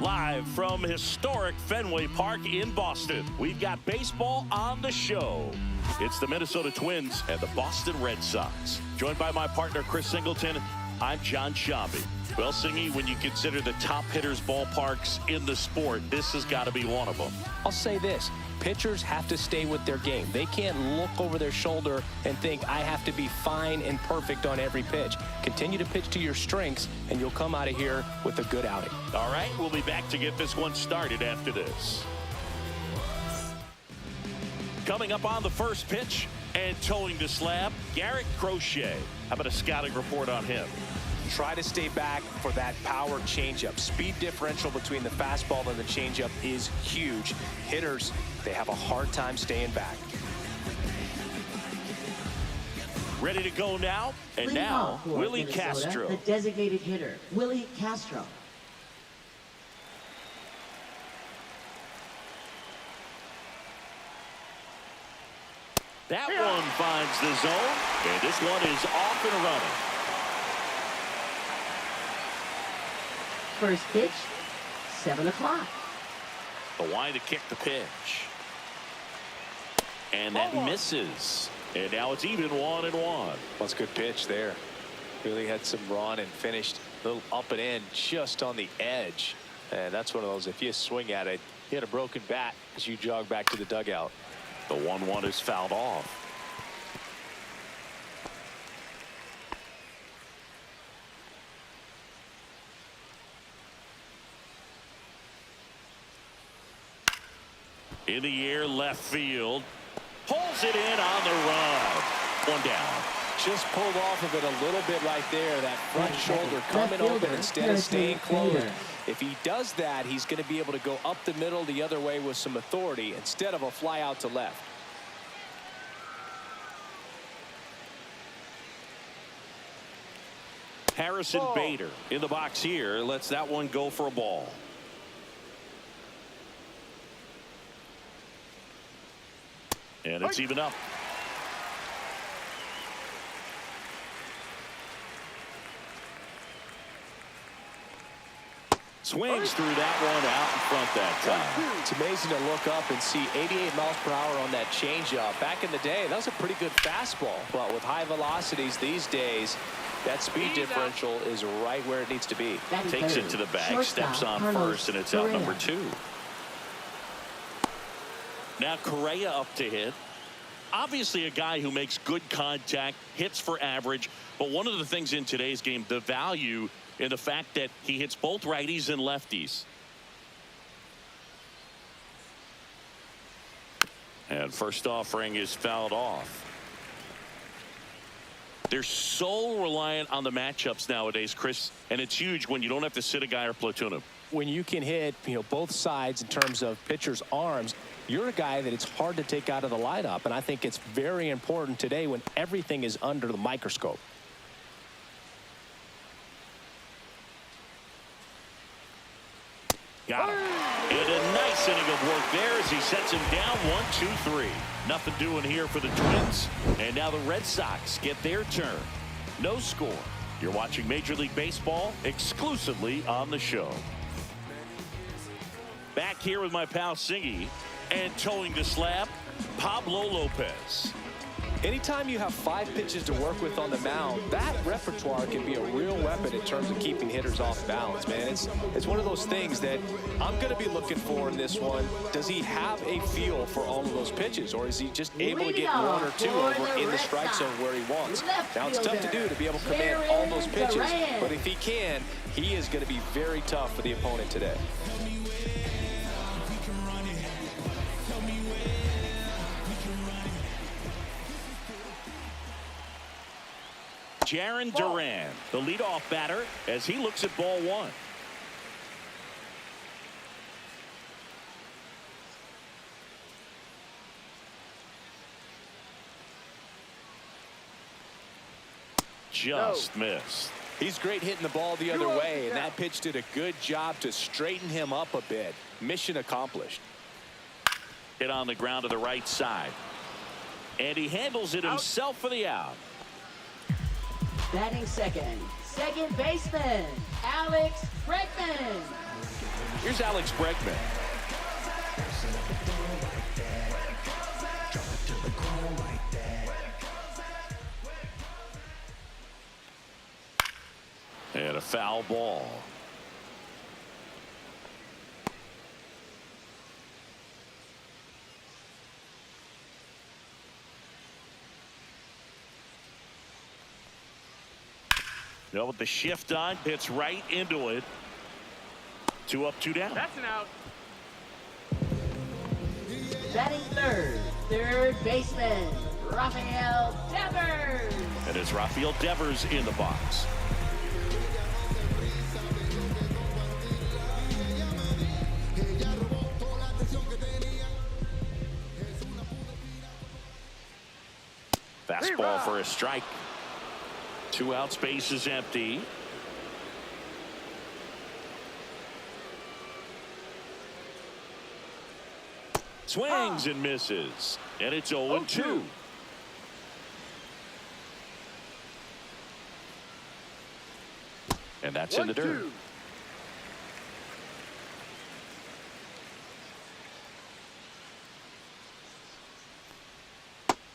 Live from historic Fenway Park in Boston, we've got baseball on the show. It's the Minnesota Twins and the Boston Red Sox. Joined by my partner, Chris Singleton, I'm John Shambi. Well, Singy, when you consider the top hitters' ballparks in the sport, this has got to be one of them. I'll say this. Pitchers have to stay with their game. They can't look over their shoulder and think, I have to be fine and perfect on every pitch. Continue to pitch to your strengths, and you'll come out of here with a good outing. All right, we'll be back to get this one started after this. Coming up on the first pitch and towing the slab, Garrett Crochet. How about a scouting report on him? Try to stay back for that power changeup. Speed differential between the fastball and the changeup is huge. Hitters, they have a hard time staying back. Ready to go now, and now Willie Castro. The designated hitter, Willie Castro. That one finds the zone, and this one is off and running. First pitch, 7 o'clock. The line to kick the pitch. And that misses. And now it's even 1-1. Well, it's a good pitch there. Really had some run and finished a little up and in just on the edge. And that's one of those, if you swing at it, you had a broken bat as you jog back to the dugout. The 1-1 is fouled off. In the air, left field. Pulls it in on the run. One down. Just pulled off of it a little bit right there. That front shoulder coming open instead of staying closed. If he does that, he's going to be able to go up the middle the other way with some authority instead of a fly out to left. Harrison Bader in the box here lets that one go for a ball. And it's even up. Swings through that one out in front that time. It's amazing to look up and see 88 miles per hour on that changeup. Back in the day, that was a pretty good fastball. But with high velocities these days, that speed differential is right where it needs to be. Takes it to the bag, steps on first, and it's out number 2. Now Correa up to hit. Obviously a guy who makes good contact, hits for average, but one of the things in today's game, the value in the fact that he hits both righties and lefties. And first offering is fouled off. They're so reliant on the matchups nowadays, Chris, and it's huge when you don't have to sit a guy or platoon him. When you can hit, both sides in terms of pitchers' arms, you're a guy that it's hard to take out of the lineup, and I think it's very important today when everything is under the microscope. Got him. And a nice inning of work there as he sets him down 1-2-3. Nothing doing here for the Twins. And now the Red Sox get their turn. No score. You're watching Major League Baseball exclusively on the show. Back here with my pal Singy, and towing the slab, Pablo Lopez. Anytime you have 5 pitches to work with on the mound, that repertoire can be a real weapon in terms of keeping hitters off balance, man. It's one of those things that I'm going to be looking for in this one. Does he have a feel for all of those pitches, or is he just able to get 1 or 2 over in the strike zone where he wants? Now, it's tough to do to be able to command all those pitches, but if he can, he is going to be very tough for the opponent today. Jarren Duran, the leadoff batter, as he looks at ball 1. Just missed. He's great hitting the ball the other way, and that pitch did a good job to straighten him up a bit. Mission accomplished. Hit on the ground to the right side. And he handles it himself for the out. Batting second baseman, Alex Bregman. Here's Alex Bregman. And a foul ball. Now with the shift on, hits right into it. 2 up, 2 down. That's an out. Batting third baseman, Rafael Devers. And it's Rafael Devers in the box. Fastball for a strike. 2 outs, base is empty. Swings and misses. And it's 0-2. And that's in the dirt.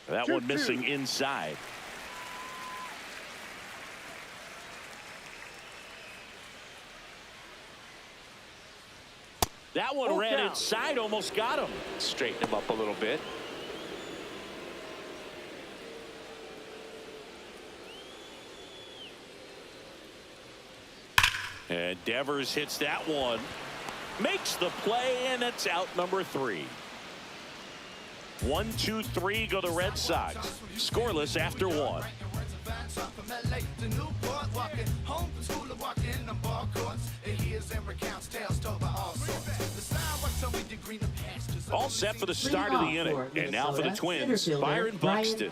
That one missing inside. That one ran inside, almost got him. Straighten him up a little bit. And Devers hits that one. Makes the play, and it's out number 3. 1, 2, 3 go the Red Sox. Scoreless after 1. All set for the start of the inning. And now for the Twins, Byron Buxton.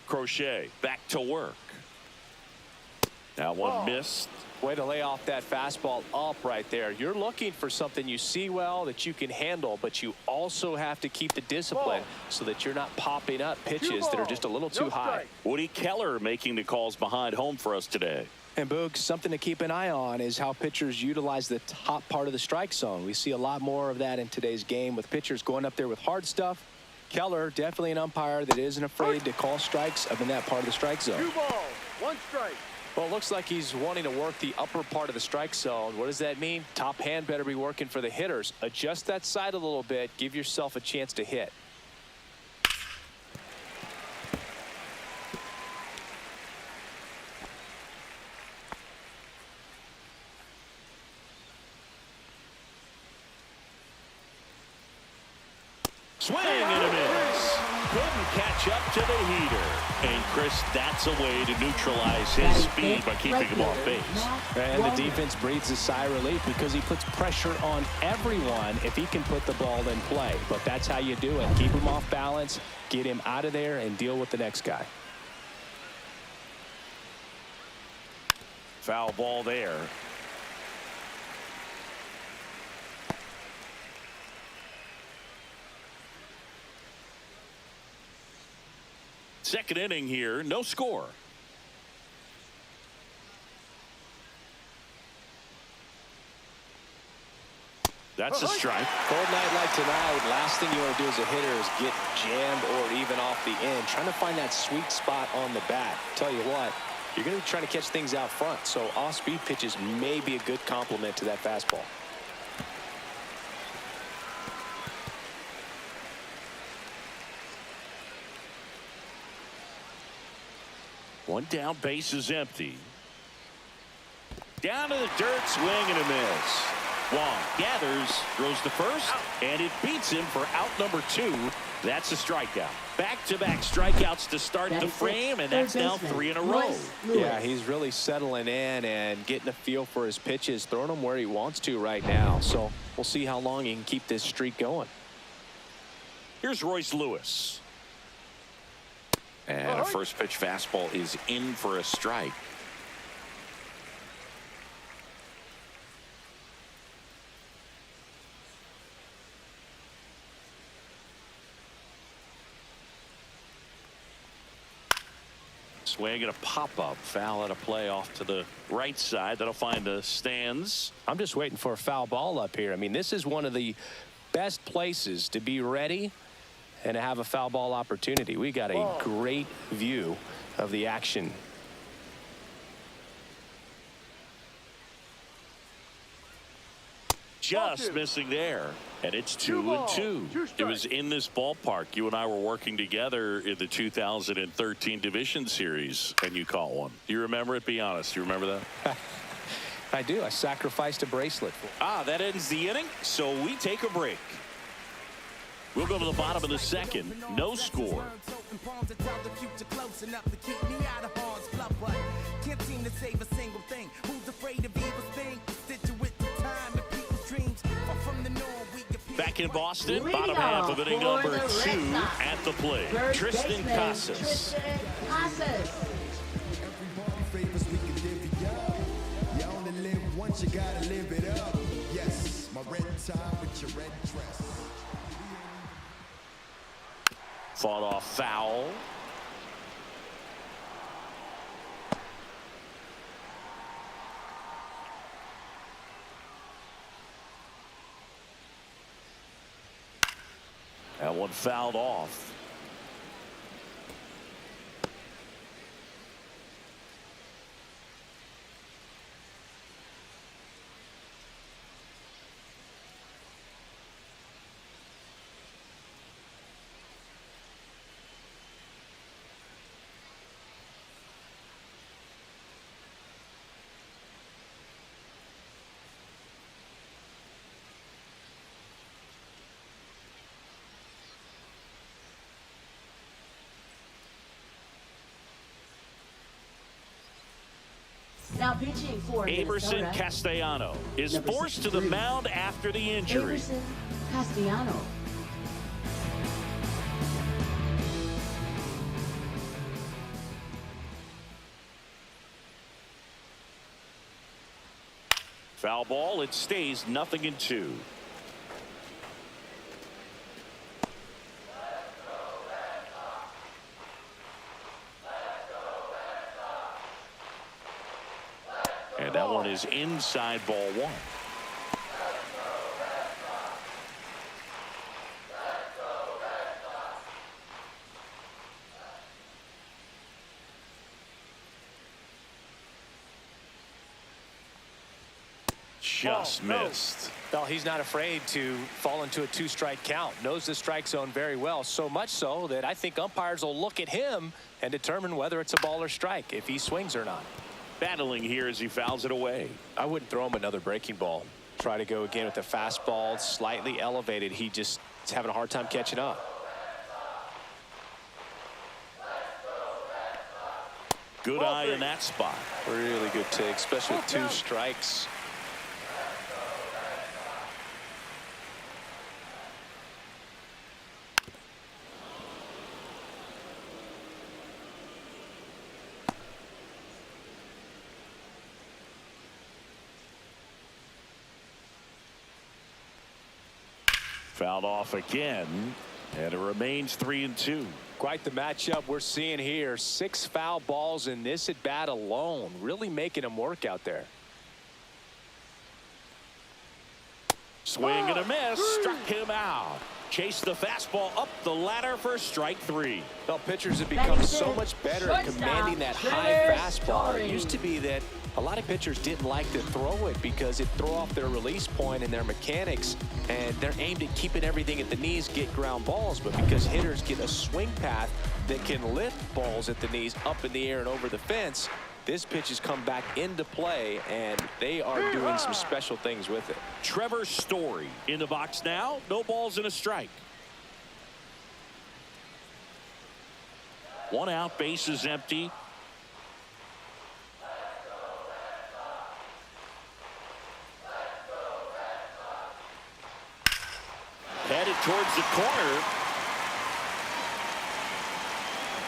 Crochet back to work. Now one missed. Way to lay off that fastball up right there. You're looking for something you see well that you can handle, but you also have to keep the discipline so that you're not popping up pitches that are just a little too high. Woody Keller making the calls behind home for us today. And Boog, something to keep an eye on is how pitchers utilize the top part of the strike zone. We see a lot more of that in today's game with pitchers going up there with hard stuff. Keller, definitely an umpire that isn't afraid to call strikes up in that part of the strike zone. 2 balls, 1 strike. Well, it looks like he's wanting to work the upper part of the strike zone. What does that mean? Top hand better be working for the hitters. Adjust that side a little bit. Give yourself a chance to hit. Swing and a miss. Couldn't catch up to the heater. And Chris, that's a way to neutralize his speed by keeping him off base. And the defense breathes a sigh of relief because he puts pressure on everyone if he can put the ball in play. But that's how you do it. Keep him off balance, get him out of there, and deal with the next guy. Foul ball there. Second inning here, no score. That's a strike. Cold night like tonight, last thing you want to do as a hitter is get jammed or even off the end. Trying to find that sweet spot on the bat. Tell you what, you're going to be trying to catch things out front, so off-speed pitches may be a good complement to that fastball. One down, base is empty. Down to the dirt, swing and a miss. Wong gathers, throws the first, and it beats him for out number 2. That's a strikeout. Back-to-back strikeouts to start the frame, and that's now 3 in a row. Yeah, he's really settling in and getting a feel for his pitches, throwing them where he wants to right now. So we'll see how long he can keep this streak going. Here's Royce Lewis. And a first pitch fastball is in for a strike. swing and a pop-up foul at a play off to the right side. That'll find the stands. I'm just waiting for a foul ball up here. I mean, this is one of the best places to be ready and to have a foul ball opportunity. We got a great view of the action. Just missing there. And it's 2-2. It was in this ballpark. You and I were working together in the 2013 Division Series, and you caught one. Do you remember it? Be honest. You remember that? I do. I sacrificed a bracelet for it. That ends the inning, so we take a break. We'll go to the bottom of the second. No score. Back in Boston, bottom half of inning number 2 at the plate. Tristan Casas. You gotta live it up. Yes, my red tie with your red dress. Fought off foul. That one fouled off. Now pitching for Emerson Minnesota, Castellano is number forced to the 63. mound after the injury. Emerson Castellano. Foul ball. It stays 0-2. And that one is inside ball 1. Just missed. Well, he's not afraid to fall into a 2-strike count. Knows the strike zone very well. So much so that I think umpires will look at him and determine whether it's a ball or strike, if he swings or not. Battling here as he fouls it away. I wouldn't throw him another breaking ball. Try to go again with the fastball slightly elevated. He just is having a hard time catching up. Good eye in that spot. Really good take, especially with 2 strikes. Fouled off again, and it remains 3-2. Quite the matchup we're seeing here. 6 foul balls in this at bat alone, really making him work out there. Swing and a miss, struck him out. Chased the fastball up the ladder for strike 3. Well, pitchers have become so much better at commanding that high fastball. It used to be that a lot of pitchers didn't like to throw it because it throw off their release point and their mechanics, and they're aimed at keeping everything at the knees, get ground balls. But because hitters get a swing path that can lift balls at the knees up in the air and over the fence, this pitch has come back into play, and they are doing some special things with it. Trevor Story in the box now. No balls and a strike. 1 out, base is empty. Headed towards the corner.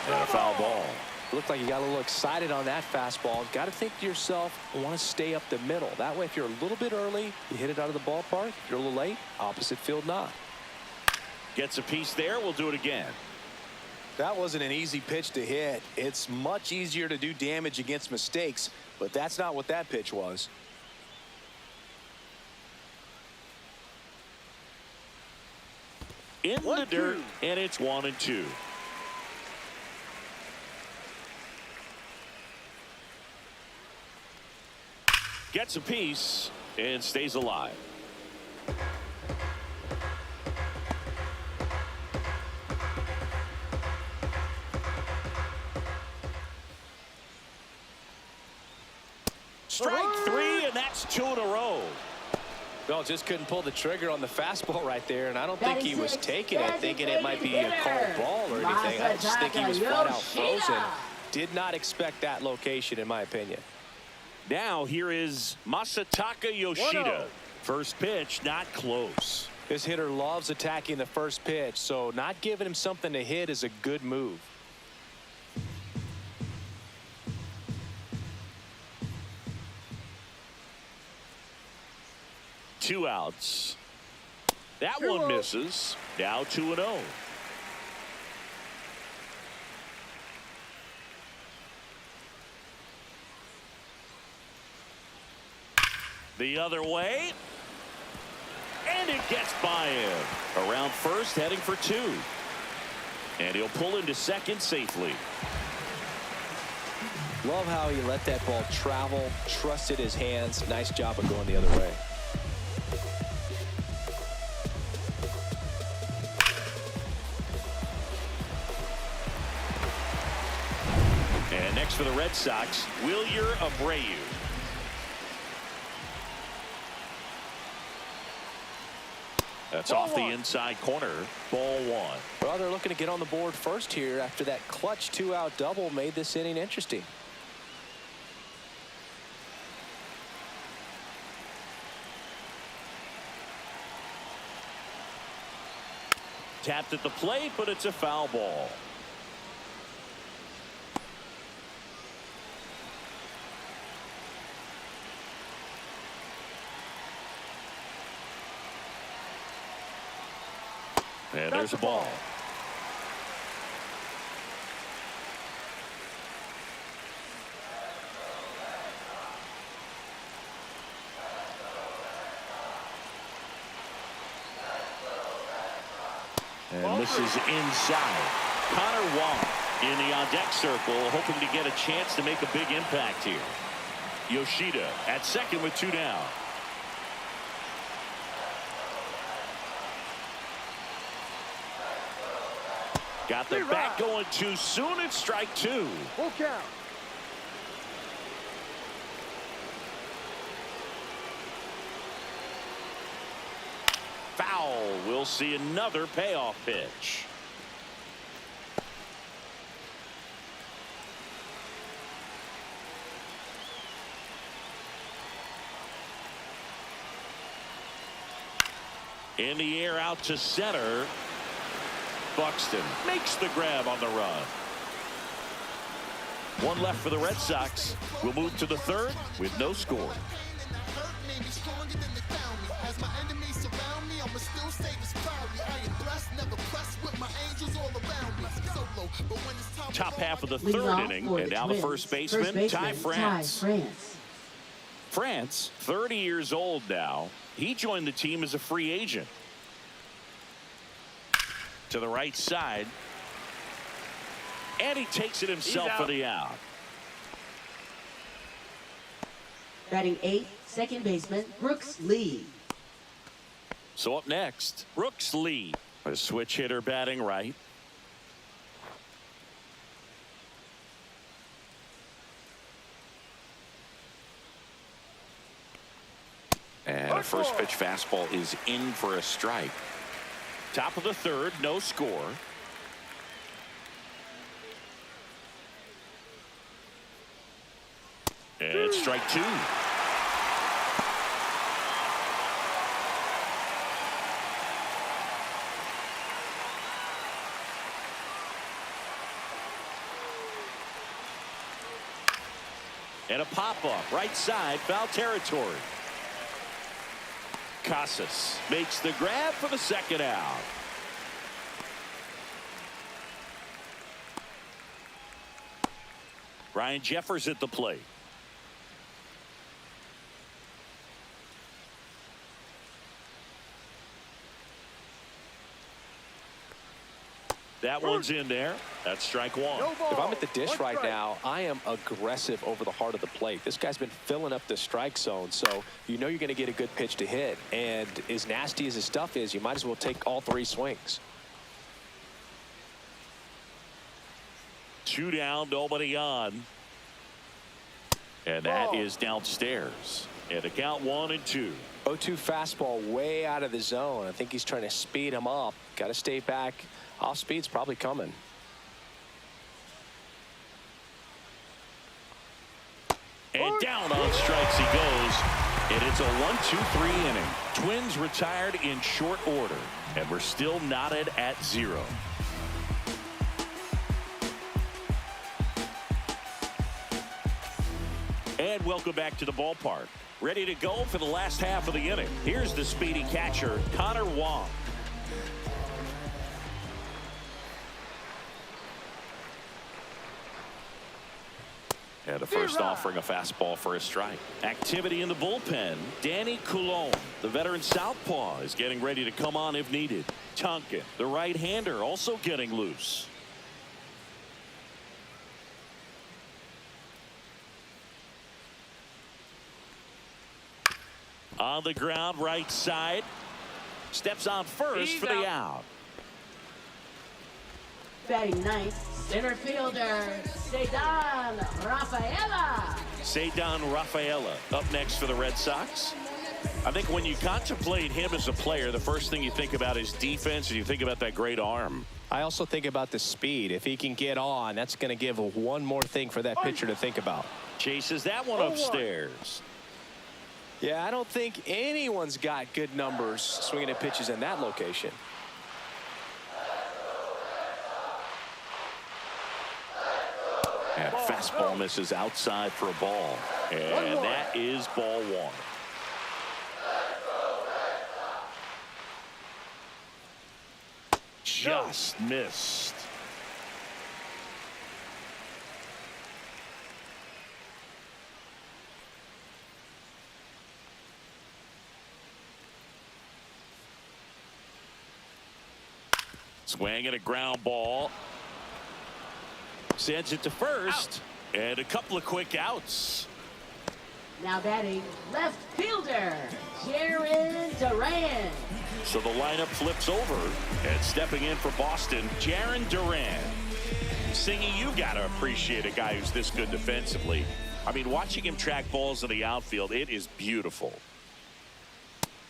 And a foul ball. Looked like you got a little excited on that fastball. Got to think to yourself, I want to stay up the middle. That way, if you're a little bit early, you hit it out of the ballpark. If you're a little late, opposite field knock. Gets a piece there. We'll do it again. That wasn't an easy pitch to hit. It's much easier to do damage against mistakes, but that's not what that pitch was. In the dirt, and it's 1-2. Gets a piece and stays alive. Strike 3, and that's 2 in a row. Well, just couldn't pull the trigger on the fastball right there, and I don't think he was taking it thinking it might be a called ball or anything. I just think he was flat out frozen. Did not expect that location, in my opinion. Now here is Masataka Yoshida. First pitch, not close. This hitter loves attacking the first pitch, so not giving him something to hit is a good move. Two outs. That one misses. Now 2-0. The other way. And it gets by him. Around first, heading for 2. And he'll pull into second safely. Love how he let that ball travel, trusted his hands. Nice job of going the other way. And next for the Red Sox, Wilyer Abreu. That's off the inside corner. Ball 1. Well, they're looking to get on the board first here after that clutch 2-out double made this inning interesting. Tapped at the plate, but it's a foul ball. And there's a ball. And this is inside. Connor Wong in the on-deck circle, hoping to get a chance to make a big impact here. Yoshida at second with 2 down. Got the bat going too soon. It's strike 2. Full count. Foul. We'll see another payoff pitch. In the air out to center. Buxton makes the grab on the run. One left for the Red Sox. We'll move to the third with no score. Top half of the third inning, and now the first baseman, Ty France. France, 30 years old now. He joined the team as a free agent. To the right side. And he takes it himself for the out. Batting 8th, second baseman, Brooks Lee. So up next, Brooks Lee, a switch hitter batting right. And a first pitch fastball is in for a strike. Top of the third, no score. And it's strike 2. And a pop-up, right side, foul territory. Casas makes the grab for the second out. Ryan Jeffers at the plate. That one's in there. That's strike one. If I'm at the dish right now, I am aggressive over the heart of the plate. This guy's been filling up the strike zone, so you know you're going to get a good pitch to hit. And as nasty as his stuff is, you might as well take all 3 swings. 2 down, nobody on. And that is downstairs. And a count 1-2. 0-2 fastball way out of the zone. I think he's trying to speed him up. Got to stay back. Off speed's probably coming. And down on strikes he goes. And it's a 1-2-3 inning. Twins retired in short order. And we're still knotted at 0. And welcome back to the ballpark. Ready to go for the last half of the inning. Here's the speedy catcher, Connor Wong. And the first offering a fastball for a strike. Activity in the bullpen. Danny Coulombe, the veteran southpaw, is getting ready to come on if needed. Tonkin, the right-hander, also getting loose. On the ground, right side. Steps on first for the out. Batting ninth, center fielder, Cedar Rafaela. Cedar Rafaela up next for the Red Sox. I think when you contemplate him as a player, the first thing you think about is defense, and you think about that great arm. I also think about the speed. If he can get on, that's going to give one more thing for that pitcher to think about. Chases that one upstairs. Yeah, I don't think anyone's got good numbers swinging at pitches in that location. And fastball misses outside for a ball. And that is ball 1. Just missed. Swing and a ground ball. Sends it to first. And a couple of quick outs. Now batting left fielder, Jaron Duran. So the lineup flips over. And stepping in for Boston, Jaron Duran. Singy, you got to appreciate a guy who's this good defensively. I mean, watching him track balls in the outfield, it is beautiful.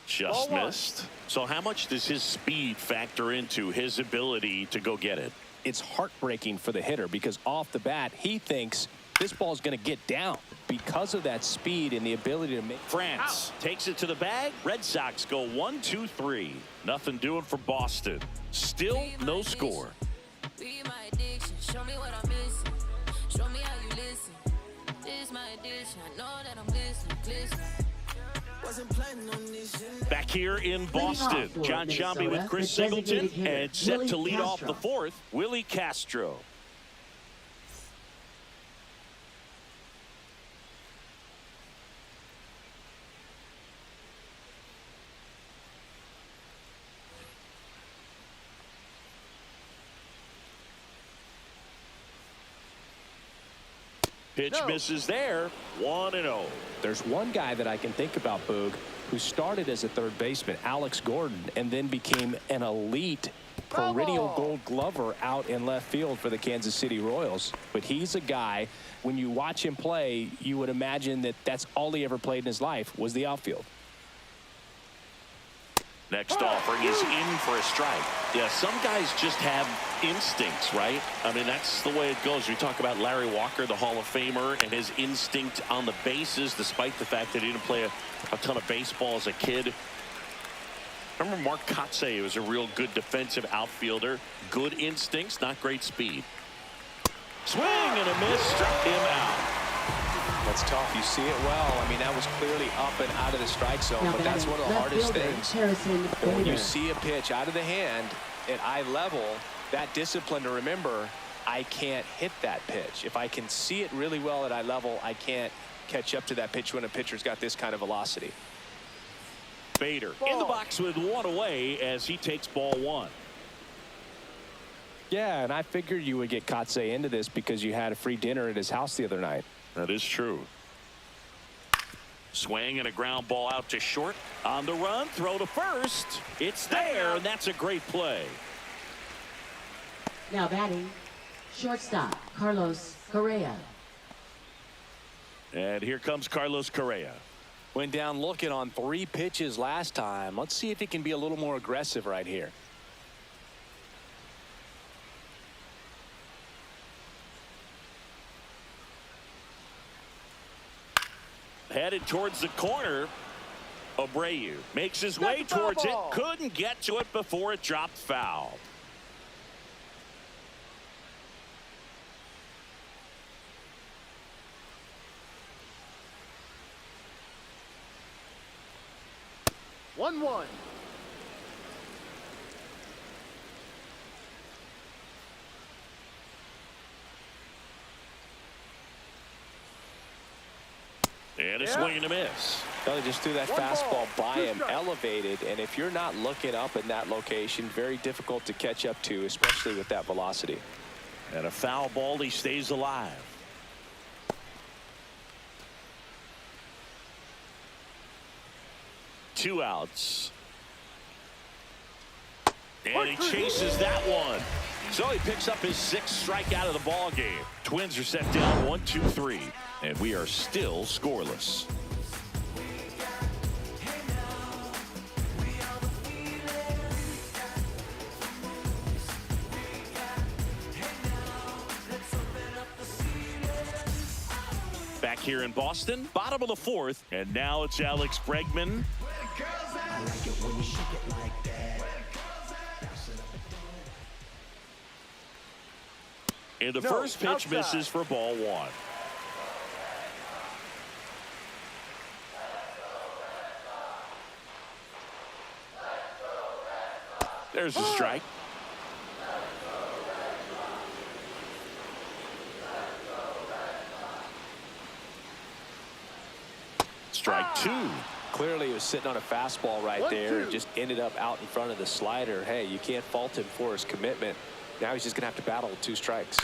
Just missed. So how much does his speed factor into his ability to go get it? It's heartbreaking for the hitter because off the bat, he thinks this ball's going to get down because of that speed and the ability to make. France takes it to the bag. Red Sox go 1-2-3. Nothing doing for Boston. Still no score. Be my addiction. Show me what I'm missing. Show me how you listen. This is my addiction. I know that I'm listening. Back here in Boston, John Shambi with Chris Singleton, and set to lead off the 4th, Willie Castro. Pitch misses there. 1-0. There's one guy that I can think about, Boog, who started as a third baseman, Alex Gordon, and then became an elite perennial Gold Glover out in left field for the Kansas City Royals. But he's a guy, when you watch him play, you would imagine that that's all he ever played in his life was the outfield. Next offering is in for a strike. Yeah, some guys just have instincts, right? I mean, that's the way it goes. We talk about Larry Walker, the Hall of Famer, and his instinct on the bases, despite the fact that he didn't play a ton of baseball as a kid. Remember Mark Kotsay, who was a real good defensive outfielder. Good instincts, not great speed. Swing and a miss, struck him out. That's tough. You see it well. I mean, that was clearly up and out of the strike zone, but that's one of the hardest things. When you see a pitch out of the hand at eye level, that discipline to remember, I can't hit that pitch. If I can see it really well at eye level, I can't catch up to that pitch when a pitcher's got this kind of velocity. Bader in the box with one away as he takes ball one. Yeah, and I figured you would get Kotsay into this because you had a free dinner at his house the other night. That is true. Swing and a ground ball out to short. On the run, throw to first. It's there, and that's a great play. Now batting, shortstop, Carlos Correa. And here comes Carlos Correa. Went down looking on 3 pitches last time. Let's see if he can be a little more aggressive right here. Headed towards the corner. Abreu makes his way towards it. Couldn't get to it before it dropped foul. One. And a swing and a miss. Well, they just threw that fastball by him, elevated, and if you're not looking up in that location, very difficult to catch up to, especially with that velocity. And a foul ball, he stays alive. Two outs. And he chases that one. So he picks up his 6th strikeout of the ball game. Twins are set down 1-2-3. And we are still scoreless. Back here in Boston, bottom of the 4th, and now it's Alex Bregman. And the first pitch misses for ball 1. There's a strike. Strike 2. Clearly he was sitting on a fastball right there and just ended up out in front of the slider. Hey, you can't fault him for his commitment. Now he's just going to have to battle with 2 strikes.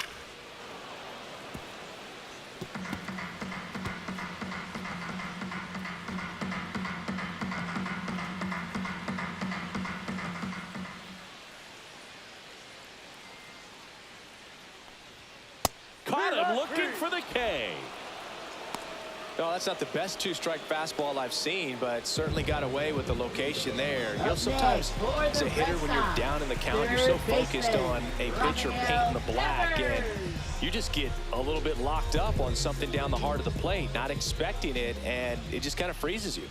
Caught him looking for the K. No, that's not the best 2-strike fastball I've seen, but certainly got away with the location there. You know, sometimes as a hitter, when you're down in the count, you're so focused on a pitcher painting the black, and you just get a little bit locked up on something down the heart of the plate, not expecting it, and it just kind of freezes you.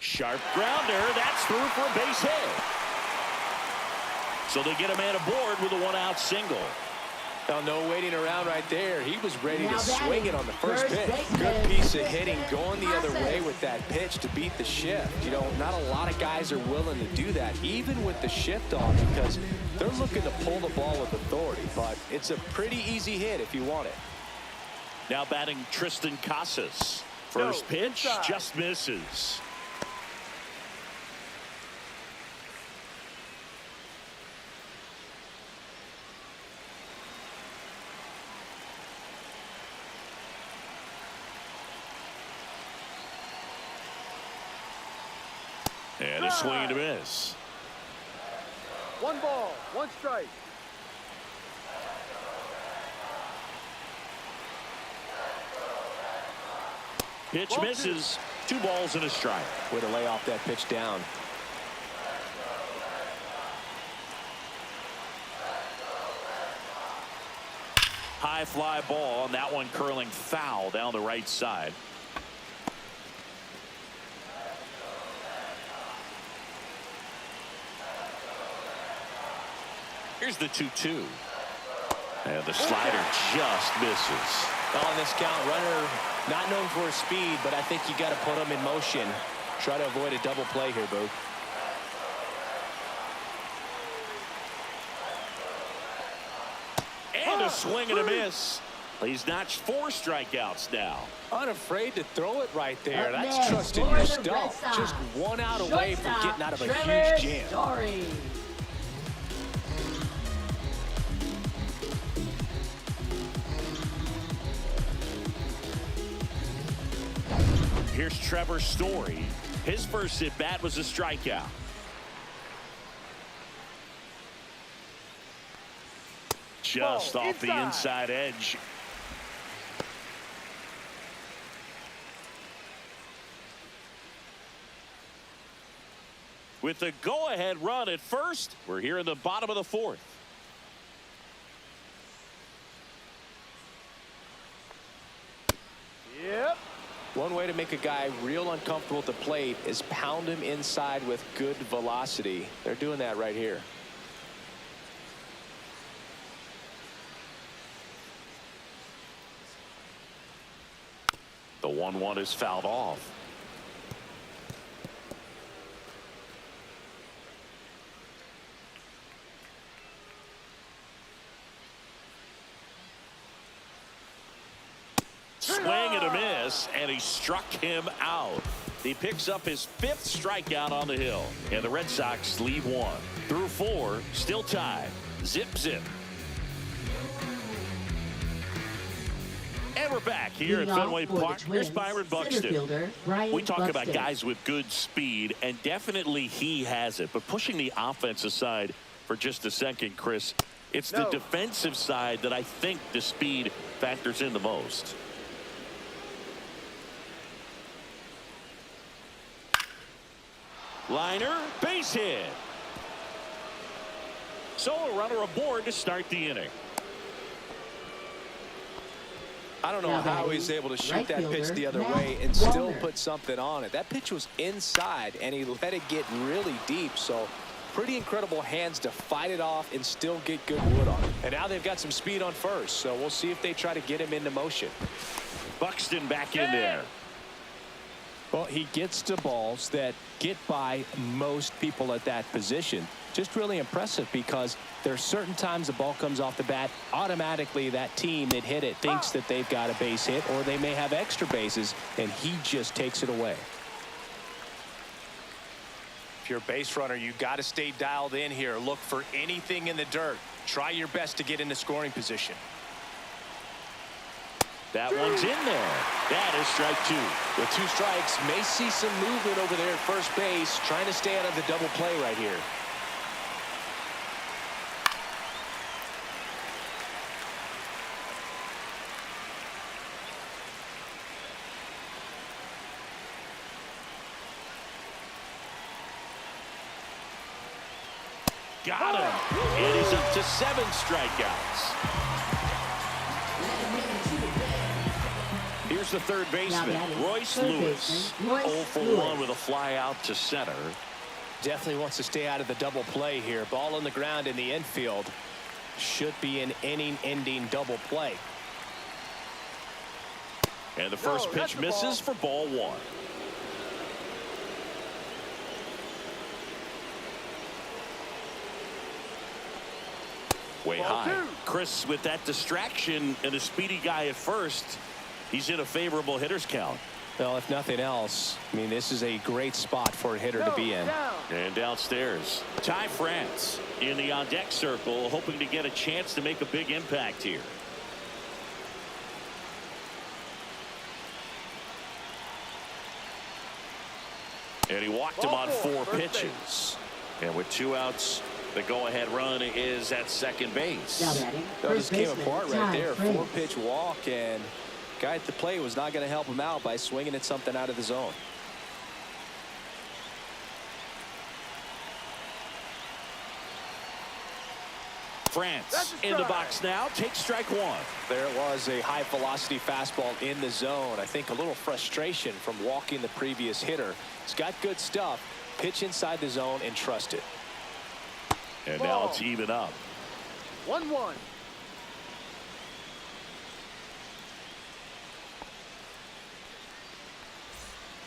Sharp grounder. That's through for a base hit. So they get a man aboard with a 1-out single. Now, no waiting around right there. He was ready to swing it on the first pitch. Good piece of hitting, going the other way with that pitch to beat the shift. You know, not a lot of guys are willing to do that, even with the shift on, because they're looking to pull the ball with authority. But it's a pretty easy hit if you want it. Now batting Tristan Casas. First pitch just misses. And a swing and a miss. 1 ball, 1 strike. Pitch misses. 2 balls and a strike. Way to lay off that pitch down. High fly ball, and that one curling foul down the right side. Here's the 2-2. And the slider just misses. Well, on this count, runner not known for his speed, but I think you got to put him in motion. Try to avoid a double play here, Boo. a swing and a miss. He's notched 4 strikeouts now. Unafraid to throw it right there. Up That's next, trusting for your the stuff. Red Sox, Just 1 out away from shortstop, getting out of a Trevor huge jam. Story. Here's Trevor Story. His first at bat was a strikeout. Just off the inside edge. With the go-ahead run at first, we're here in the bottom of the 4th. Yep. One way to make a guy real uncomfortable at the plate is pound him inside with good velocity. They're doing that right here. The 1-1 is fouled off. Swing and a miss, and he struck him out. He picks up his 5th strikeout on the hill, and the Red Sox lead 1. Through 4, still tied. Zip, zip. And we're back here at Fenway Park. Here's Byron Buxton. We talk about guys with good speed, and definitely he has it. But pushing the offensive side for just a second, Chris, it's the defensive side that I think the speed factors in the most. Liner, base hit. So a runner aboard to start the inning. I don't know how he's able to shoot that pitch the other way and still put something on it. That pitch was inside, and he let it get really deep. So pretty incredible hands to fight it off and still get good wood on it. And now they've got some speed on first, so we'll see if they try to get him into motion. Buxton back in there. Well, he gets to balls that get by most people at that position. Just really impressive because there are certain times the ball comes off the bat, automatically that team that hit it thinks that they've got a base hit, or they may have extra bases, and he just takes it away. If you're a base runner, you got to stay dialed in here. Look for anything in the dirt. Try your best to get into scoring position. That one's in there. That is strike 2. With 2 strikes, may see some movement over there at first base, trying to stay out of the double play right here. Got him. And he's up to 7 strikeouts. Here's the third baseman, Royce Lewis. 0 for 1 with a fly out to center. Definitely wants to stay out of the double play here. Ball on the ground in the infield. Should be an inning-ending double play. And the first pitch misses for ball 1. Way high. Chris, with that distraction and a speedy guy at first, he's in a favorable hitter's count. Well, if nothing else, I mean, this is a great spot for a hitter to be in. And downstairs, Ty France in the on-deck circle, hoping to get a chance to make a big impact here. And he walked him on 4 pitches. And with 2 outs, the go-ahead run is at second base. That just came apart right there. 4-pitch walk, and guy at the plate was not going to help him out by swinging at something out of the zone. France in the box now, takes strike 1. There it was, a high velocity fastball in the zone. I think a little frustration from walking the previous hitter. He's got good stuff. Pitch inside the zone and trust it. And now it's even up. 1-1.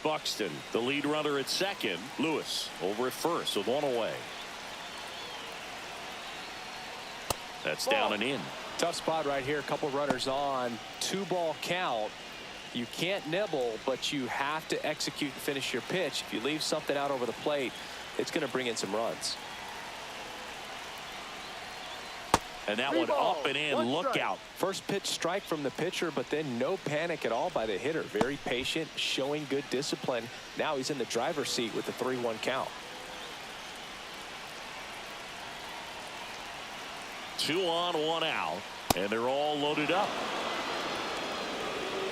Buxton, the lead runner at second. Lewis over at first with 1 away. That's down and in. Tough spot right here. A couple runners on. 2-ball count. You can't nibble, but you have to execute and finish your pitch. If you leave something out over the plate, it's going to bring in some runs. And that one up and in. Look out. First pitch strike from the pitcher, but then no panic at all by the hitter. Very patient, showing good discipline. Now he's in the driver's seat with the 3-1 count. 2 on, 1 out, and they're all loaded up.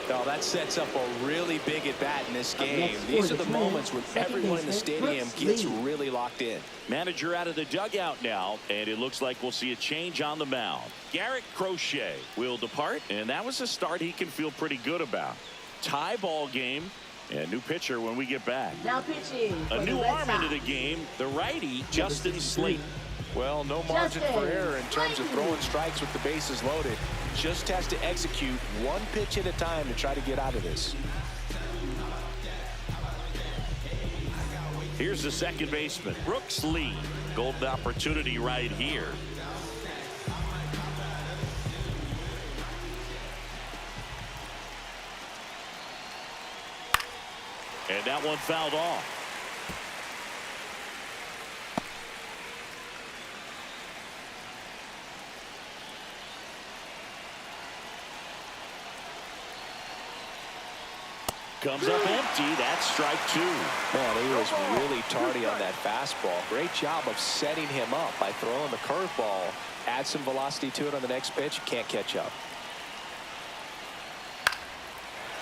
Oh, that sets up a really big at-bat in this game. These are the moments when everyone in the stadium gets really locked in. Manager out of the dugout now, and it looks like we'll see a change on the mound. Garrett Crochet will depart, and that was a start he can feel pretty good about. Tie ball game, and new pitcher when we get back. Now pitching. A new arm into the game, the righty, Justin Slayton. Well, no margin for error in terms of throwing strikes with the bases loaded. Just has to execute one pitch at a time to try to get out of this. Here's the second baseman, Brooks Lee. Golden opportunity right here. And that one fouled off. Comes up empty. That's strike 2. Man, he was really tardy on that fastball. Great job of setting him up by throwing the curveball. Add some velocity to it on the next pitch. Can't catch up.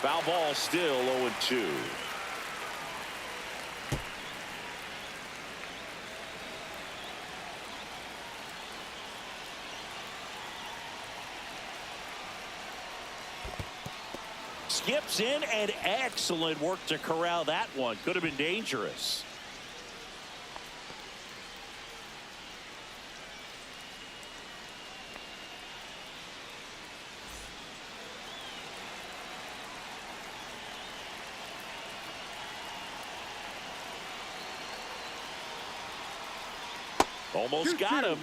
Foul ball, still 0-2. Skips in, and excellent work to corral that one. Could have been dangerous. Almost got him.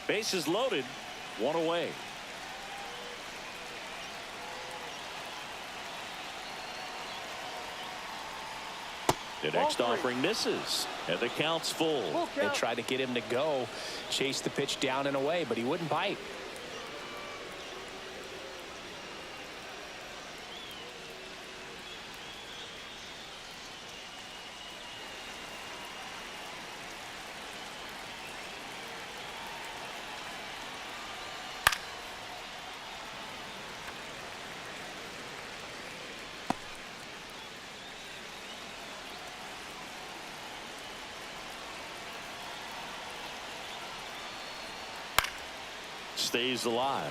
Bases loaded. 1 away. The next offering misses, and the count's full. They tried to get him to go, chase the pitch down and away, but he wouldn't bite. Stays alive.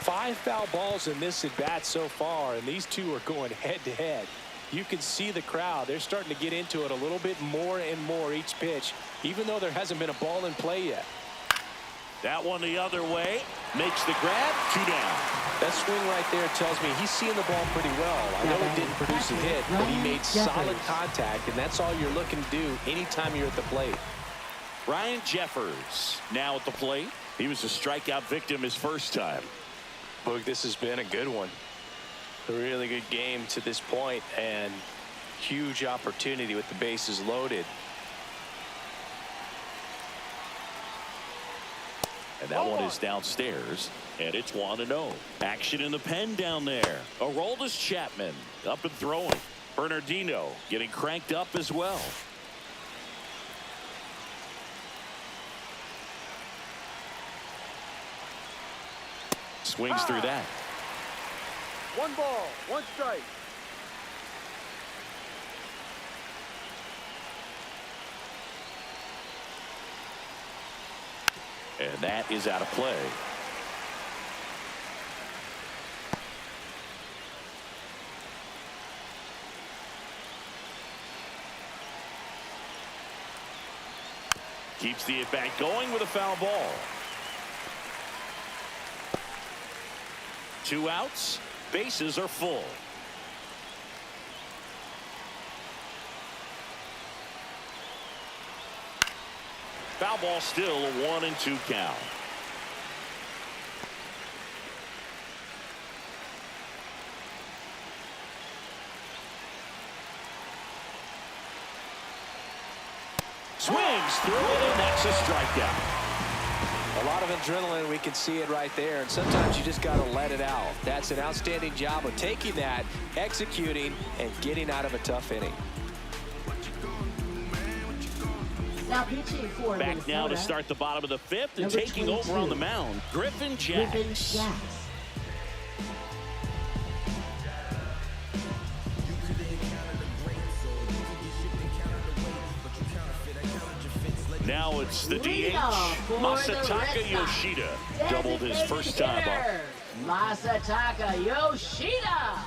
Five foul balls in this at bat so far, and these two are going head to head. You can see the crowd. They're starting to get into it a little bit more and more each pitch, even though there hasn't been a ball in play yet. That one the other way. Makes the grab. 2 down. That swing right there tells me he's seeing the ball pretty well. I know he didn't produce a hit, but he made solid contact, and that's all you're looking to do anytime you're at the plate. Ryan Jeffers now at the plate. He was a strikeout victim his first time. Boog, this has been a good one. A really good game to this point, and huge opportunity with the bases loaded. And that one is downstairs, and it's 1-0. Action in the pen down there. Aroldis Chapman up and throwing. Bernardino getting cranked up as well. Swings through that. 1 ball, 1 strike. And that is out of play. Keeps the at-bat going with a foul ball. 2 outs. Bases are full. Foul ball, still a 1-2 count. Swings through it, and that's a strikeout. A lot of adrenaline, we can see it right there, and sometimes you just got to let it out. That's an outstanding job of taking that, executing, and getting out of a tough inning. Now pitching for Back Minnesota, now to start the bottom of the 5th, and number taking 22, over on the mound, Griffin Jax. Griffin Jax. Now it's the DH, Leadoff for the Masataka Red Sox. Yoshida. Doubled his first time up. Hitter, Masataka Yoshida.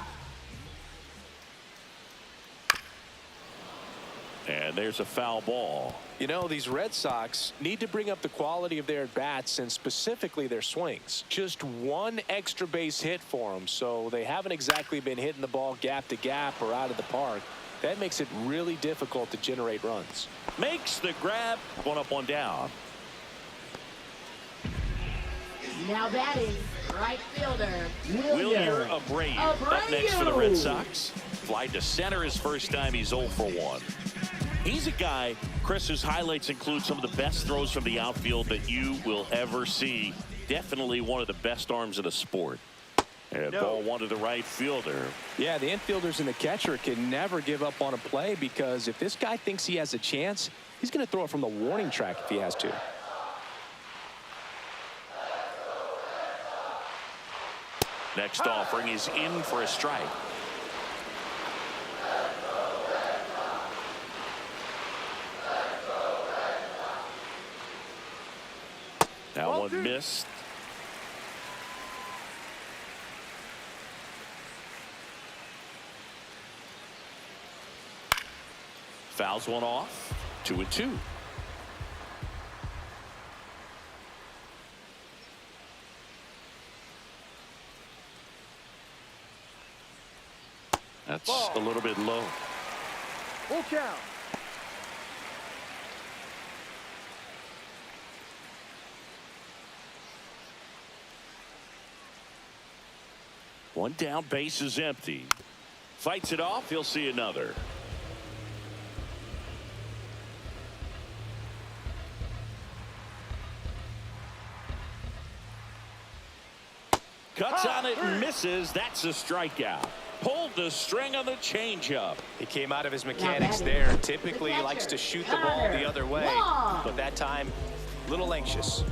And there's a foul ball. You know, these Red Sox need to bring up the quality of their at-bats and specifically their swings. Just one extra base hit for them, so they haven't exactly been hitting the ball gap to gap or out of the park. That makes it really difficult to generate runs. Makes the grab. 1 up, 1 down. Now batting, right fielder, Wilyer Abreu up next for the Red Sox. Fly to center his first time. He's 0 for 1. He's a guy, Chris, whose highlights include some of the best throws from the outfield that you will ever see. Definitely one of the best arms in the sport. And ball 1 to the right fielder. Yeah, the infielders and the catcher can never give up on a play, because if this guy thinks he has a chance, he's going to throw it from the warning track if he has to. Next offering is in for a strike. That one missed. Fouls one off. 2-2. That's a little bit low. Full count. One down, base is empty. Fights it off, he'll see another. Cuts on it and misses. That's a strikeout. Pulled the string on the changeup. He came out of his mechanics there. Typically, he likes to shoot the ball the other way, but that time, a little anxious.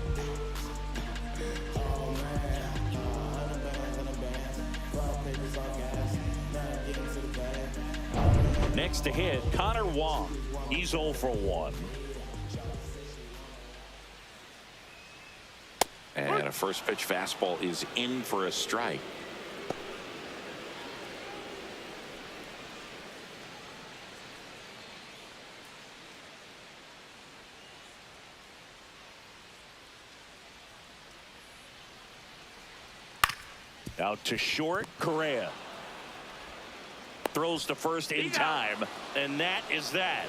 Next to hit, Connor Wong. He's 0 for 1. And a first pitch fastball is in for a strike. Out to short, Correa. Throws to first in time, and that is that.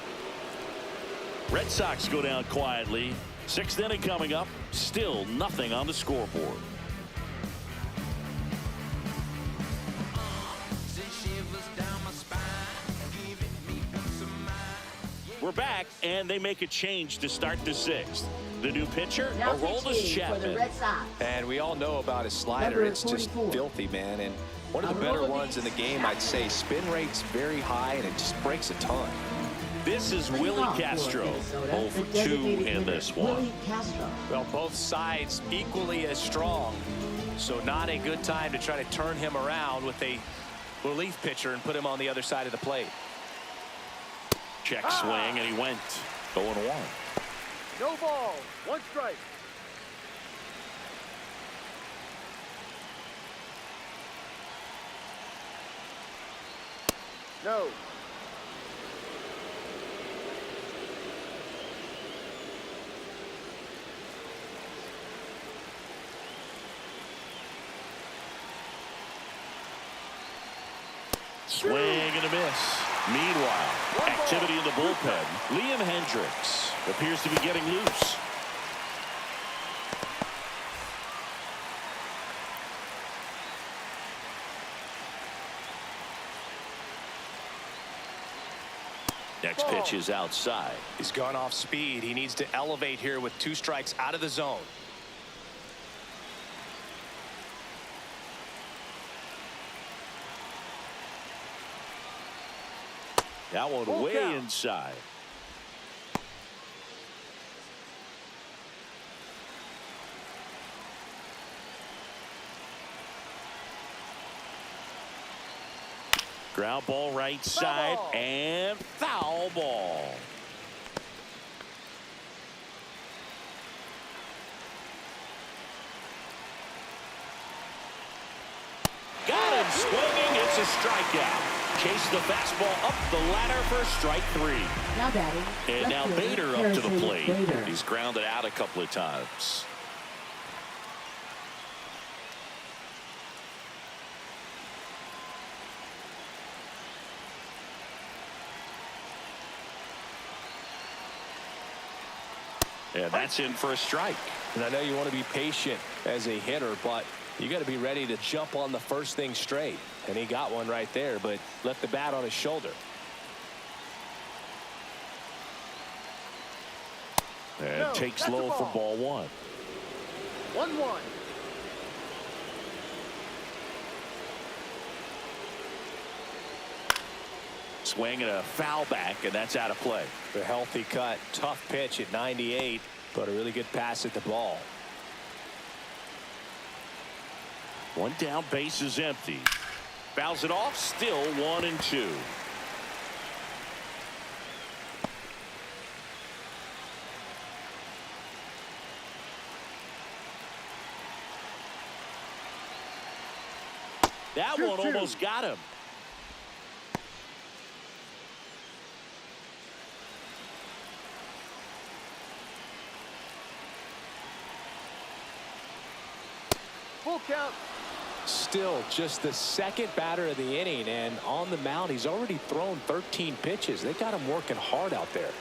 Red Sox go down quietly. 6th inning coming up. Still nothing on the scoreboard. We're back, and they make a change to start the 6th. The new pitcher, Now Aroldis pitching for the Chapman. Red Sox. And we all know about his slider. Number It's just 44. filthy, man. And one of the better ones in the game, I'd say. Spin rate's very high, and it just breaks a ton. This is Willie Leadoff for Castro, Minnesota, 0 the for 2 designated in hitter, this one. Willie Castro. Well, both sides equally as strong. So not a good time to try to turn him around with a relief pitcher and put him on the other side of the plate. Check swing, and he went 0-1. No ball. 1 strike. No. Swing and a miss. Meanwhile, activity in the bullpen. Liam Hendricks appears to be getting loose. Next pitch is outside. He's gone off speed. He needs to elevate here with 2 strikes out of the zone. That one Full way count. inside. Ground ball right side ball. and foul ball. Got him swinging. It's a strikeout. Chase the fastball up the ladder for strike 3. Now batting. And now left fielder, Bader up to the Harrison plate. Bader. He's grounded out a couple of times. And that's in for a strike. And I know you want to be patient as a hitter, but you got to be ready to jump on the first thing straight. And he got one right there, but left the bat on his shoulder. And No, takes that's a low for ball. ball 1. 1-1. Swing and a foul back, and that's out of play. A healthy cut. Tough pitch at 98, but a really good pass at the ball. One down, base is empty. Fouls it off, still 1-2. That one 2-2. almost got him. Full count. Still just the second batter of the inning, and on the mound he's already thrown 13 pitches. They got him working hard out there.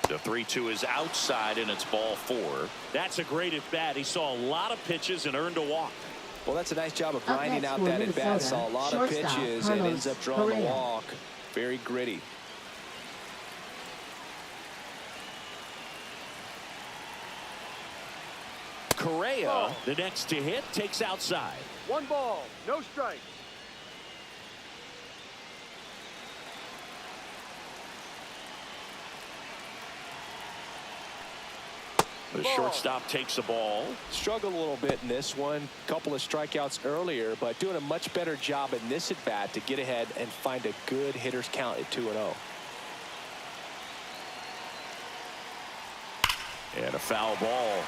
The 3-2 is outside, and it's ball 4. That's a great at bat. He saw a lot of pitches and earned a walk. Well, that's a nice job of Up grinding next out for that at bat. Minnesota, Saw a lot of shortstop, pitches and ends up drawing the Correa. walk. Very gritty. Correa, Ball. the next to hit, takes outside. 1 ball. No strikes. The Ball. shortstop takes the ball. Struggled a little bit in this one. Couple of strikeouts earlier, but doing a much better job in this at bat to get ahead and find a good hitter's count at 2-0. And a foul ball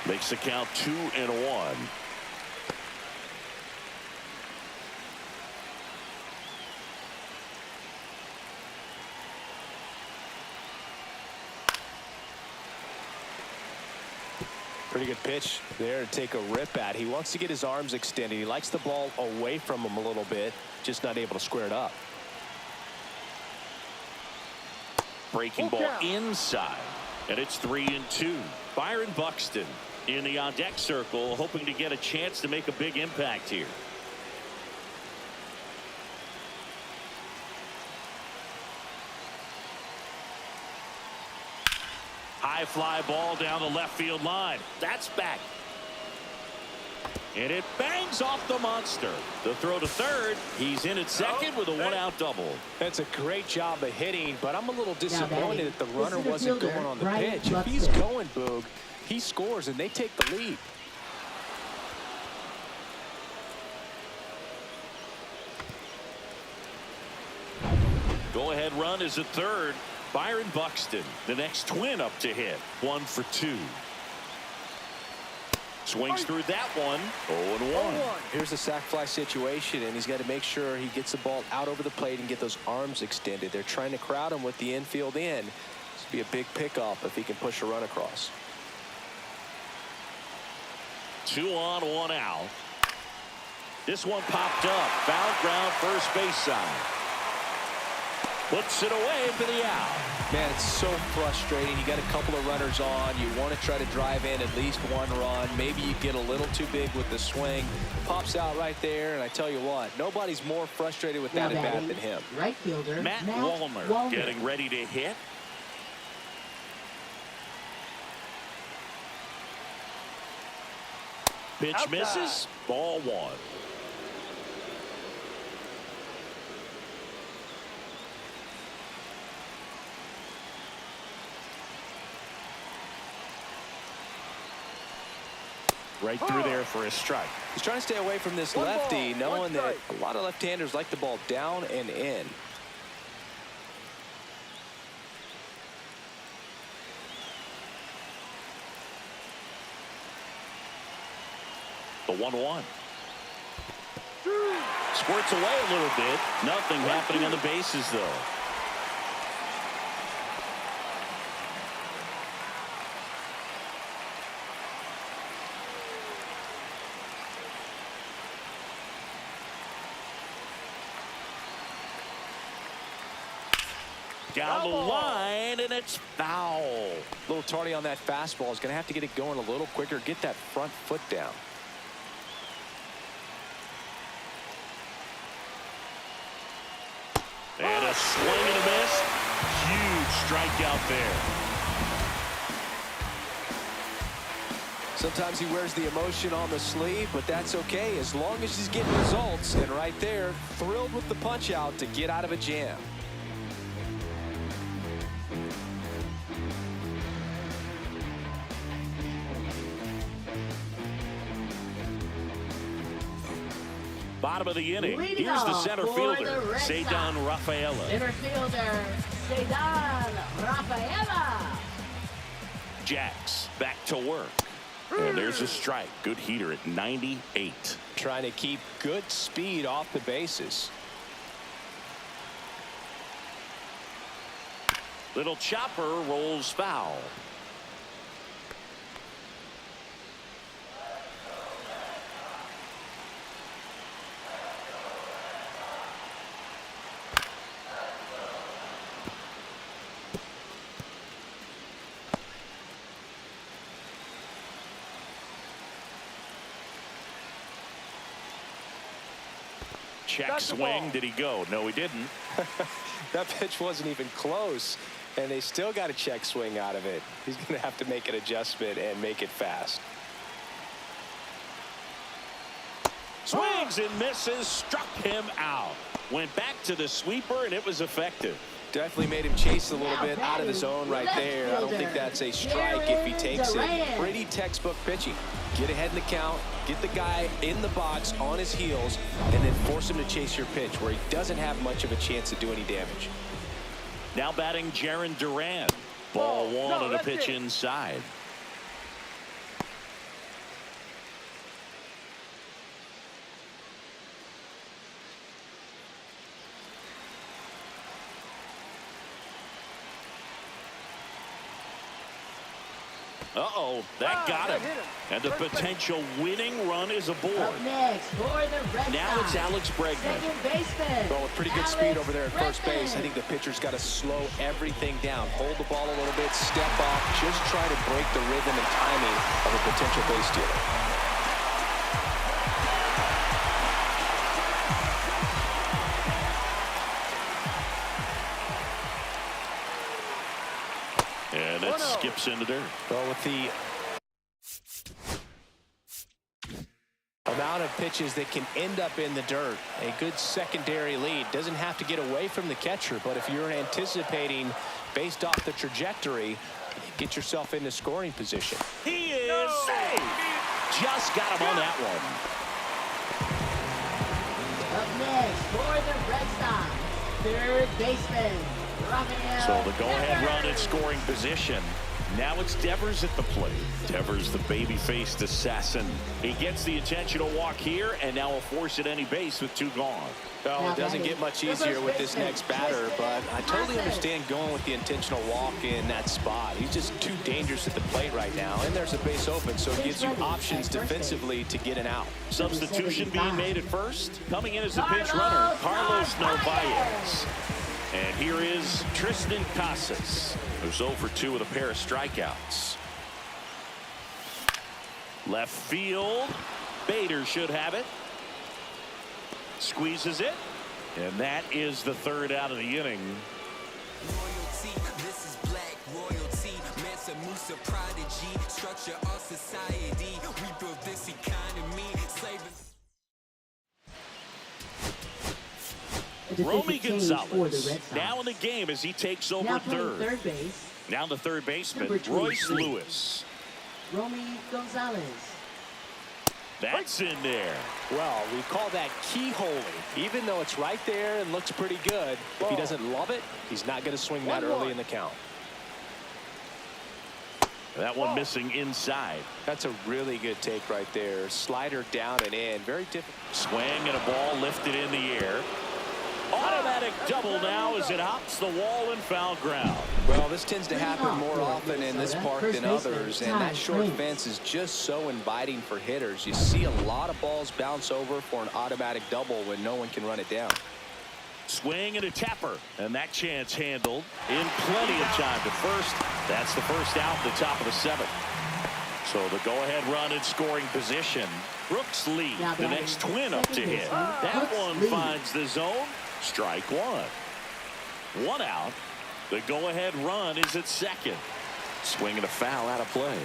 makes the count 2-1. Pretty good pitch there to take a rip at. He wants to get his arms extended. He likes the ball away from him a little bit, just not able to square it up. Breaking Full ball count. inside, and it's 3-2. Byron Buxton in the on-deck circle, hoping to get a chance to make a big impact here. High fly ball down the left field line. That's back. And it bangs off the monster. The throw to third. He's in at second with a one-out double. That's a great job of hitting, but I'm a little disappointed that the This runner is the wasn't fielder, going on the Brian pitch. If he's Buxton. going, Boog, he scores and they take the lead. Go-ahead run is at third. Byron Buxton, the next twin up to hit. 1 for 2. Swings through that one. 0-1. Here's the sac fly situation, and he's got to make sure he gets the ball out over the plate and get those arms extended. They're trying to crowd him with the infield in. This would be a big pickoff if he can push a run across. 2 on, 1 out. This one popped up. Foul ground, first base side. Puts it away for the out. Man, it's so frustrating. You got a couple of runners on. You want to try to drive in at least one run. Maybe you get a little too big with the swing. Pops out right there, and I tell you what, nobody's more frustrated with that at bat than him. Right fielder, Matt Wallner getting ready to hit. Pitch Outside. misses. Ball 1. Right through there for a strike. He's trying to stay away from this One lefty, ball, knowing one that strike. a lot of left-handers like the ball down and in. The 1-1. Squirts away a little bit. Nothing happening on the bases, though. Down the line, and it's foul. A little tardy on that fastball. Is going to have to get it going a little quicker, get that front foot down. And a swing and a miss. Huge strikeout there. Sometimes he wears the emotion on the sleeve, but that's okay as long as he's getting results. And right there, thrilled with the punch out to get out of a jam. Bottom of the inning. Leading Here's the off center for fielder, the Red Cedar Sox. Rafaela. Center fielder, Cedar Rafaela. Jacks back to work. And there's a strike. Good heater at 98. Trying to keep good speed off the bases. Little chopper rolls foul. Check swing. Did he go? No, he didn't. That pitch wasn't even close, and they still got a check swing out of it. He's going to have to make an adjustment and make it fast. Swings and misses, struck him out. Went back to the sweeper, and it was effective. Definitely made him chase a little bit out of the zone right there. I don't think that's a strike if he takes it. Pretty textbook pitching. Get ahead in the count, get the guy in the box on his heels, and then force him to chase your pitch where he doesn't have much of a chance to do any damage. Now batting Jaron Duran. Ball 1 on a that's pitch it. inside. Uh-oh, that got him. And the potential winning run is aboard. Up next for the Red Now Sox. it's Alex Bregman. Second baseman. Well, with pretty good speed over there at first base, I think the pitcher's got to slow everything down. Hold the ball a little bit, step off, just try to break the rhythm and timing of a potential base stealer. And it skips into dirt. Well, with the amount of pitches that can end up in the dirt, a good secondary lead. Doesn't have to get away from the catcher, but if you're anticipating based off the trajectory, get yourself into scoring position. He is safe. Just got him on that one. Up next for the Red Sox. Third baseman, Rafael. So the go-ahead run at scoring position. Now it's Devers at the plate. Devers, the baby-faced assassin. He gets the intentional walk here, and now will force at any base with 2 gone. Well, it doesn't get much easier with this next batter, but I totally understand going with the intentional walk in that spot. He's just too dangerous at the plate right now, and there's a base open, so it gives you options defensively to get an out. Substitution being made at first. Coming in as a pinch runner, Carlos Narvaez. And here is Tristan Casas, who's 0 for 2 with a pair of strikeouts. Left field. Bader should have it. Squeezes it. And that is the 3rd out of the inning. Royalty, this is black royalty. Mansa Musa prodigy. Structure our society. We built this economy. Romy Gonzalez now in the game as he takes over third. Now the third baseman, Royce Lewis. Romy Gonzalez. That's in there. Well, we call that keyholing. Even though it's right there and looks pretty good, if he doesn't love it, he's not going to swing that early in the count. That one missing inside. That's a really good take right there. Slider down and in. Very difficult. Swing and a ball lifted in the air. Automatic double now as it hops the wall and foul ground. Well, this tends to happen more often in this park than others, and that short fence is just so inviting for hitters. You see a lot of balls bounce over for an automatic double when no one can run it down. Swing and a tapper, and that chance handled in plenty of time to first. That's the first out at the top of the 7th. So the go-ahead run in scoring position. Brooks Lee, the next Twin up to hit. That one finds the zone. Strike 1. 1 out. The go-ahead run is at second. Swing and a foul out of play.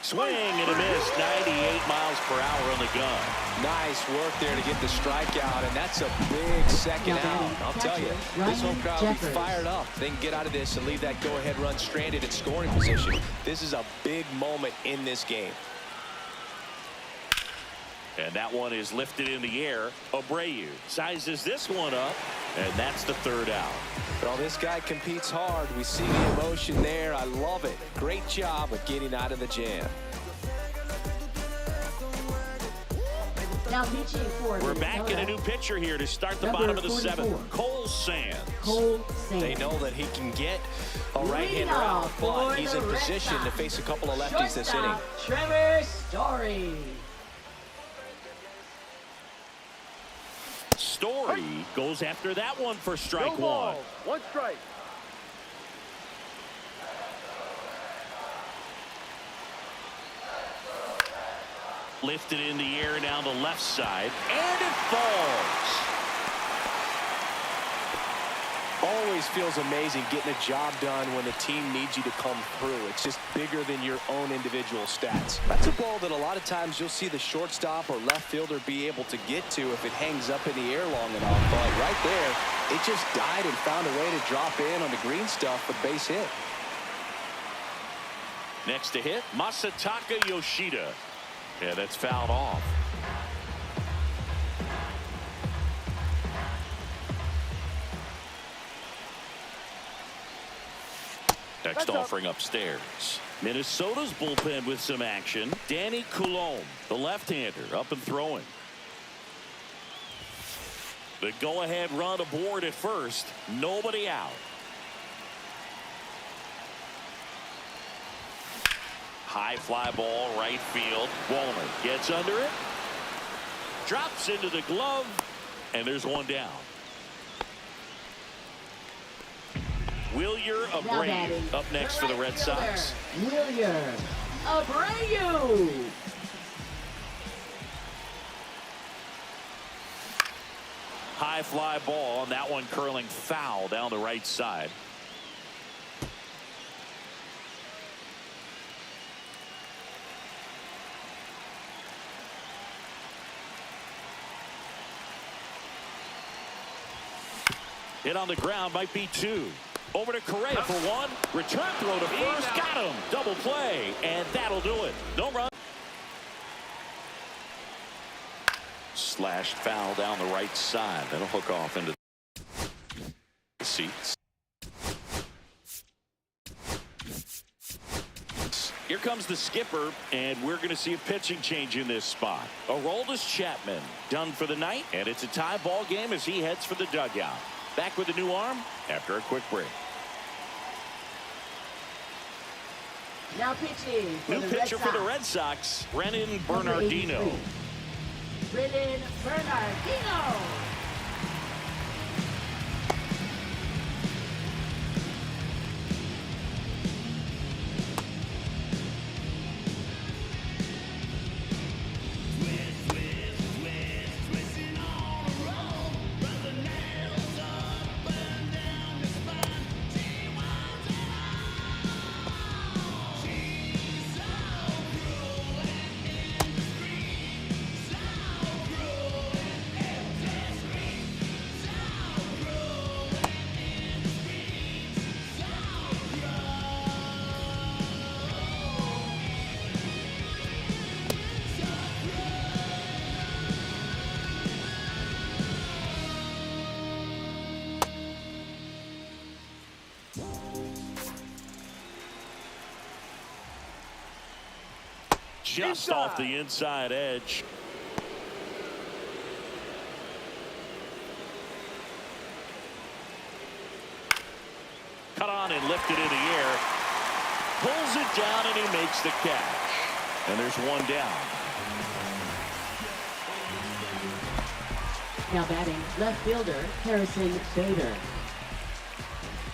Swing and a miss. 98 miles per hour on the gun. Nice work there to get the strikeout, and that's a big second out. I'll tell you, this home crowd will be fired up. They can get out of this and leave that go-ahead run stranded in scoring position. This is a big moment in this game. And that one is lifted in the air. Abreu sizes this one up, and that's the 3rd out. Well, this guy competes hard. We see the emotion there. I love it. Great job of getting out of the jam. Now pitching for We're back in a new pitcher here to start the bottom of the 7th. Cole Sands. They know that he can get a right-hander out, but he's in position to face a couple of lefties this inning. Trevor Story. Story goes after that one for strike 1. 1 strike. Lifted in the air down the left side, and it falls. Always feels amazing getting a job done when the team needs you to come through. It's just bigger than your own individual stats. That's a ball that a lot of times you'll see the shortstop or left fielder be able to get to if it hangs up in the air long enough. But right there, it just died and found a way to drop in on the green stuff for base hit. Next to hit, Masataka Yoshida. Yeah, that's fouled off. Next offering upstairs. Minnesota's bullpen with some action. Danny Coulombe, the left-hander, up and throwing. The go-ahead run aboard at first. Nobody out. High fly ball, right field. Walner gets under it. Drops into the glove. And there's one down. Wilyer Abreu up next for the Red Sox. Wilyer Abreu. High fly ball, and that one curling foul down the right side. Hit on the ground, might be 2. Over to Correa for 1. Return throw to first. Got him. Double play. And that'll do it. No run. Slashed foul down the right side. That'll hook off into the seats. comes the skipper, and we're going to see a pitching change in this spot. Aroldis Chapman done for the night, and it's a tie ball game as he heads for the dugout. Back with a new arm after a quick break. Now pitching for New the pitcher Red for the Sox. Red Sox, Brennan Number Bernardino. 83. Brennan Bernardino. Just off the inside edge. Cut on and lifted in the air. Pulls it down and he makes the catch. And there's one down. Now batting left fielder Harrison Bader.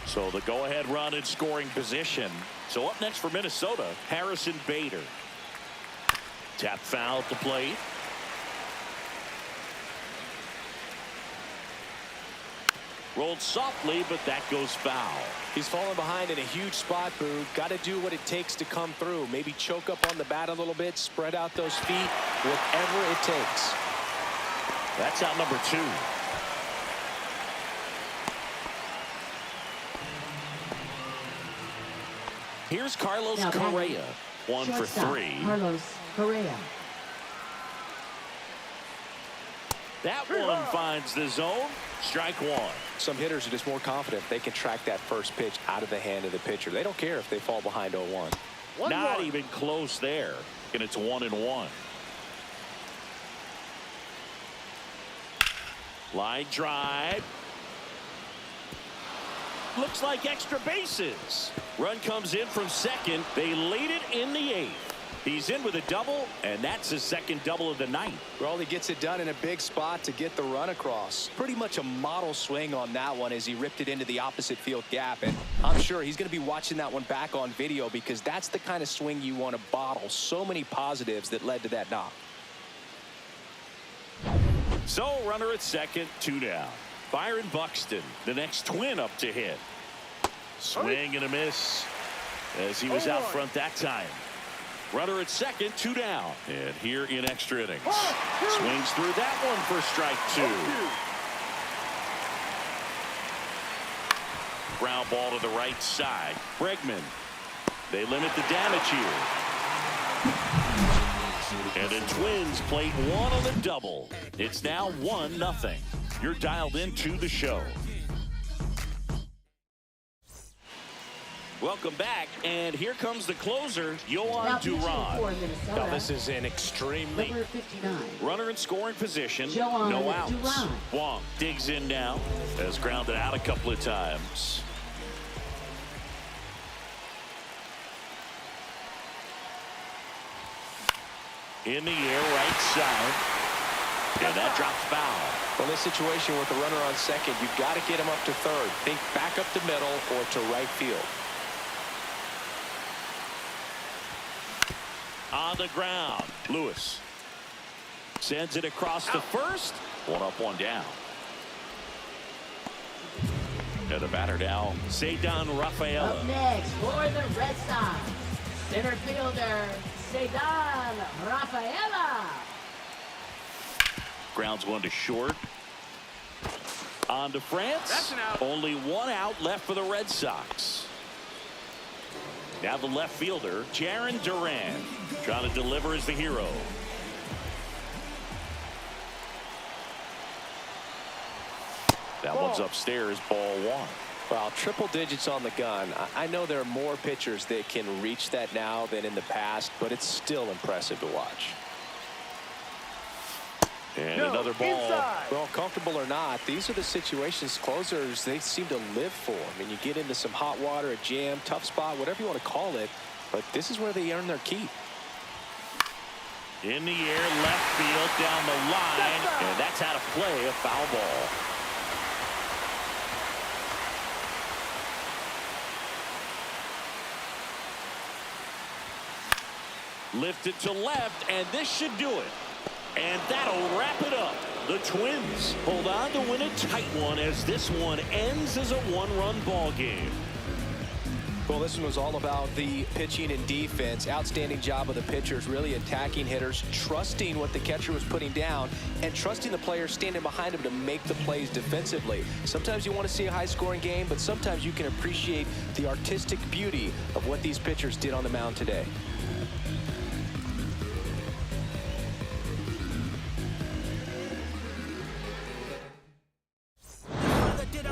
So the go-ahead run in scoring position. So up next for Minnesota, Harrison Bader. Tap foul at the plate. Rolled softly, but that goes foul. He's fallen behind in a huge spot, Boo. Got to do what it takes to come through. Maybe choke up on the bat a little bit, spread out those feet, whatever it takes. That's out number 2. Here's Carlos Now batting, Correa. 1 for shortstop, 3. Carlos Correa. That one finds the zone. Strike 1. Some hitters are just more confident they can track that first pitch out of the hand of the pitcher. They don't care if they fall behind 0-1. Not even close there. And it's 1-1. Line drive. Looks like extra bases. Run comes in from second. They lead it in the 8th. He's in with a double, and that's his second double of the night. Well, he gets it done in a big spot to get the run across. Pretty much a model swing on that one as he ripped it into the opposite field gap. And I'm sure he's going to be watching that one back on video because that's the kind of swing you want to bottle. So many positives that led to that knock. So runner at second, 2 down. Byron Buxton, the next Twin up to hit. Swing and a miss as he was out front that time. Runner at second, 2 down. And here in extra innings. Swings through that one for strike 2. Ground ball to the right side. Bregman. They limit the damage here. And the Twins played 1 on the double. It's now 1-0. You're dialed into the show. Welcome back, and here comes the closer, Yohan Duran. Now this is an extreme lead. Number 59. Runner in scoring position, Yohan no outs. Duran. Wong digs in now, has grounded out a couple of times. In the air, right side, and that drops foul. Well, in this situation with the runner on second, you've got to get him up to third. Think back up the middle or to right field. On the ground, Lewis sends it across the first. 1 up, 1 down. And the batter now, Cedar Rafaela. Up next for the Red Sox, center fielder Cedar Rafaela. Grounds 1 to short. On to France. That's an out. Only 1 out left for the Red Sox. Now the left fielder, Jarren Duran, trying to deliver as the hero. That one's upstairs, ball 1. Well, triple digits on the gun. I know there are more pitchers that can reach that now than in the past, but it's still impressive to watch. And another ball. Inside. Well, comfortable or not, these are the situations closers they seem to live for. I mean, you get into some hot water, a jam, tough spot, whatever you want to call it, but this is where they earn their keep. In the air, left field, down the line, and that's out of play, a foul ball. Lifted to left, and this should do it. And that'll wrap it up. The Twins hold on to win a tight one as this one ends as a one-run ball game. Well, this one was all about the pitching and defense. Outstanding job of the pitchers, really attacking hitters, trusting what the catcher was putting down, and trusting the players standing behind him to make the plays defensively. Sometimes you want to see a high-scoring game, but sometimes you can appreciate the artistic beauty of what these pitchers did on the mound today.